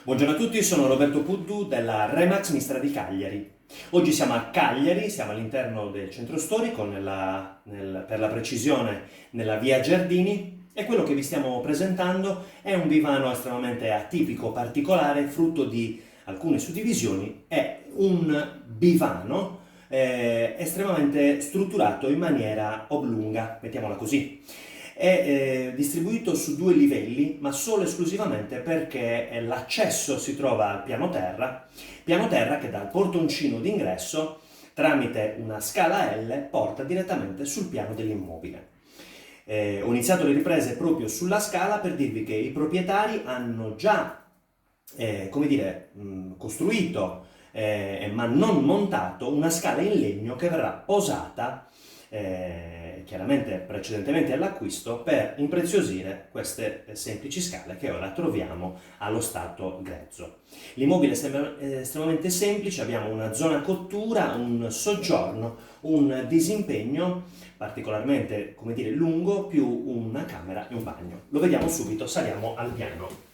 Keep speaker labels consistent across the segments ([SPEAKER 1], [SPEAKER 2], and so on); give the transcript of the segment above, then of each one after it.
[SPEAKER 1] Buongiorno a tutti, sono Roberto Puddu della Remax Mistra di Cagliari. Oggi siamo a Cagliari, siamo all'interno del centro storico, per la precisione nella via Giardini, e quello che vi stiamo presentando è un divano estremamente atipico, particolare, frutto di alcune suddivisioni. È un bivano estremamente strutturato in maniera oblunga, mettiamola così. È distribuito su 2 livelli, ma solo e esclusivamente perché l'accesso si trova al piano terra che dal portoncino d'ingresso, tramite una scala L, porta direttamente sul piano dell'immobile. Ho iniziato le riprese proprio sulla scala per dirvi che i proprietari hanno già, costruito, ma non montato, una scala in legno che verrà posata chiaramente precedentemente all'acquisto per impreziosire queste semplici scale che ora troviamo allo stato grezzo. L'immobile è estremamente semplice, abbiamo una zona cottura, un soggiorno, un disimpegno particolarmente, lungo, più una camera e un bagno. Lo vediamo subito, saliamo al piano.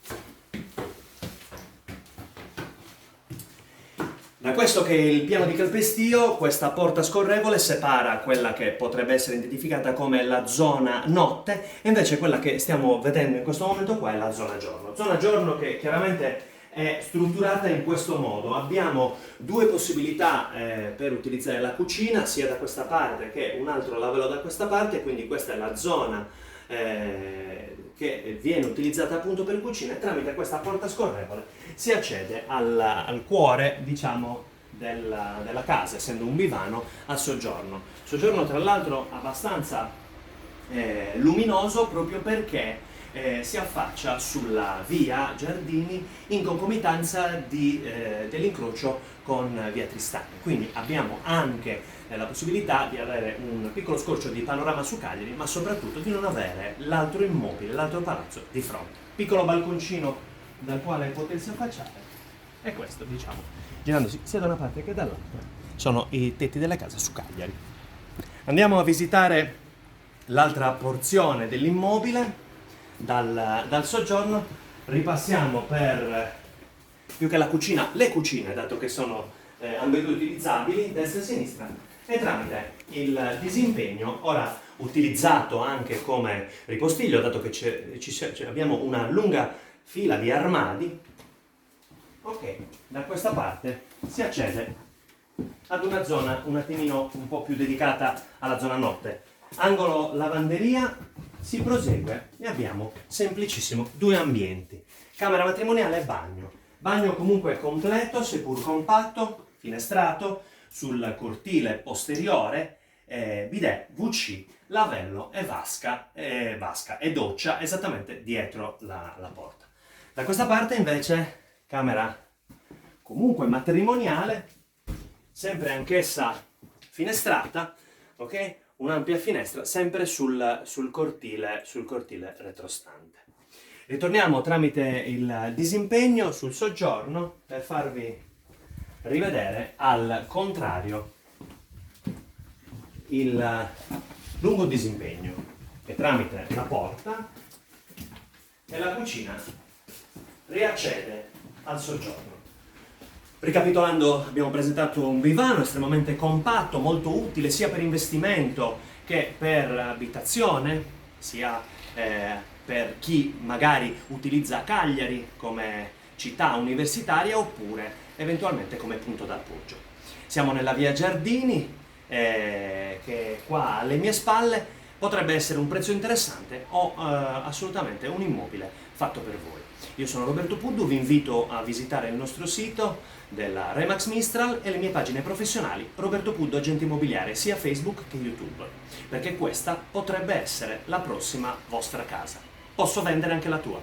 [SPEAKER 1] Da questo che è il piano di calpestio, questa porta scorrevole separa quella che potrebbe essere identificata come la zona notte e invece quella che stiamo vedendo in questo momento qua è la zona giorno. Zona giorno che chiaramente è strutturata in questo modo. Abbiamo 2 possibilità per utilizzare la cucina, sia da questa parte che un altro lavello da questa parte, quindi questa è la zona che viene utilizzata appunto per cucina, e tramite questa porta scorrevole si accede al cuore, della casa, essendo un bivano, al soggiorno. Soggiorno tra l'altro abbastanza luminoso, proprio perché si affaccia sulla via Giardini in concomitanza dell'incrocio con via Tristani. Quindi abbiamo anche la possibilità di avere un piccolo scorcio di panorama su Cagliari, ma soprattutto di non avere l'altro immobile, l'altro palazzo di fronte. Piccolo balconcino dal quale potersi affacciare, e questo, girandosi sia da una parte che dall'altra, sono i tetti delle case su Cagliari. Andiamo a visitare l'altra porzione dell'immobile dal soggiorno. Ripassiamo per più che la cucina, le cucine, dato che sono ambedue utilizzabili, destra e sinistra, e tramite il disimpegno, ora utilizzato anche come ripostiglio, dato che abbiamo una lunga fila di armadi. Ok, da questa parte si accede ad una zona un po' più dedicata alla zona notte. Angolo lavanderia, si prosegue e abbiamo semplicissimo 2 ambienti: camera matrimoniale e bagno. Bagno comunque completo, seppur compatto, finestrato, sul cortile posteriore, bidet, WC, lavello e vasca e doccia esattamente dietro la porta. Da questa parte invece camera comunque matrimoniale, sempre anch'essa finestrata, ok? Un'ampia finestra sempre sul cortile retrostante. Ritorniamo tramite il disimpegno sul soggiorno per farvi rivedere al contrario il lungo disimpegno, che tramite la porta e la cucina riaccede al soggiorno. Ricapitolando, abbiamo presentato un bivano estremamente compatto, molto utile sia per investimento che per abitazione, sia per chi magari utilizza Cagliari come città universitaria oppure eventualmente come punto d'appoggio. Siamo nella via Giardini, che qua alle mie spalle potrebbe essere un prezzo interessante o assolutamente un immobile fatto per voi. Io sono Roberto Puddu, vi invito a visitare il nostro sito della Remax Mistral e le mie pagine professionali Roberto Puddu Agente Immobiliare, sia Facebook che YouTube, perché questa potrebbe essere la prossima vostra casa. Posso vendere anche la tua.